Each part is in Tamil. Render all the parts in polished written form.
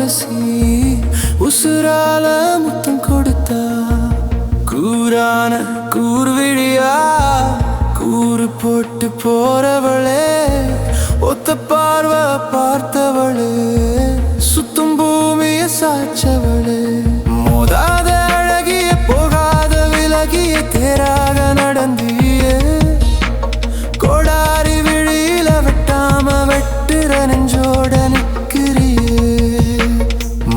உரசி உசுரால முத்தம் கொடுத்தா கூரான கூர்விழியா கூறு போட்டு போறவளே ஒத்த பார்வை பார்த்தவளே சுத்தும் பூமிய சாச்சவளே மோதாத அழகிய போகாத விலகிய தேராக நடந்தியே கோடாரி விழியில வெட்டாம வெட்டுற நெஞ்சோட நிக்கிறியே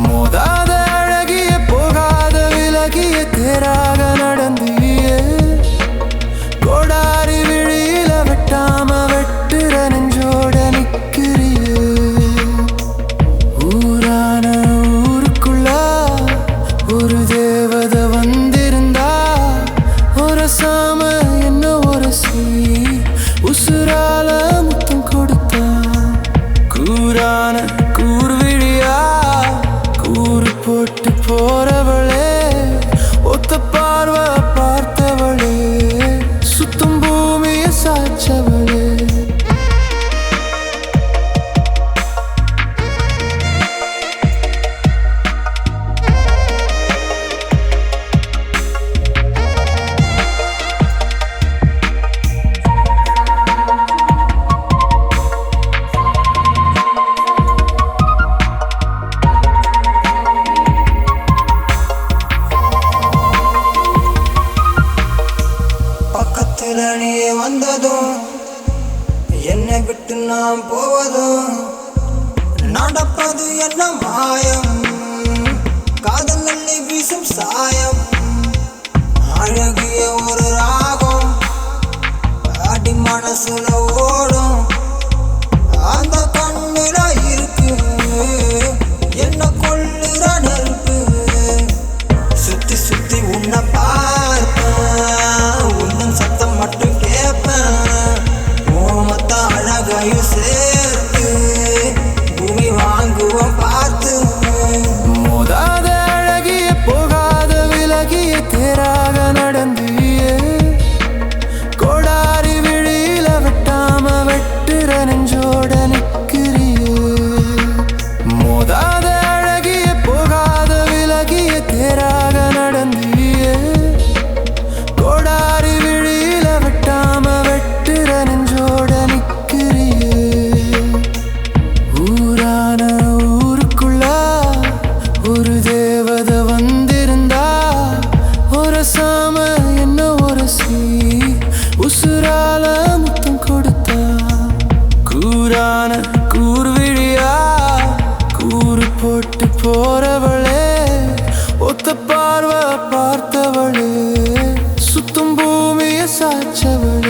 மோதாத அழகிய போகாத விலகிய தேராக நடந்தியே கோடாரி விழியில வெட்டாம வெட்டுற நெஞ்சோட நிக்கிறியே ஊரான ஊருக்குள்ள ஒரு தேவத வந்திருந்தா ஒரசாம என்ன ஒரசி உசுரால முத்தம் கொடுத்தா கூரான கூர்விழியா கூறு போட்டு போறவளே ஒத்த பார்வை பார்த்தவளே சுத்தும் பூமிய சாச்சவளே நீ வந்ததும் என்னை விட்டு நாம் போவதும் நடப்பது என்ன மாயம் காதல் நல்லி வீசும் சாயம் அழகிய ஒரு ராகம் அடி மனசுல ஓடும் அந்த கண்ணுல இருக்கு என்ன கொள்ளுற நெருப்பு சுத்தி சுத்தி உன்னை பார்ப்பேன் உன்னன் சத்தம் மட்டும் கேட்பேன் ஓமத்த அழகையும் சேர்த்து பூமி வாங்குவோம் பார்த்து மோதாத அழகிய போகாத விலகிய தேராக நடந்தியே கோடாரி விழியில வெட்டாம வெட்டுற நெஞ்சோட நிக்கிறியே மோதாத அழகிய போகாத விலகிய தேராக நடந்தியே கோடாரி விழியில வெட்டாம வெட்டுற நெஞ்சோட நிக்கிறியே ஊரான ஊருக்குள்ள ஒரு தேவத வந்திருந்தா ஒரசாம என்ன ஒரசி உசுரால முத்தம் கொடுத்தா கூரான கூர்விழியா கூறு போட்டு போறவளே ஒத்த பார்வை பார்த்தவளே சுத்தும் பூமிய சாச்சவளே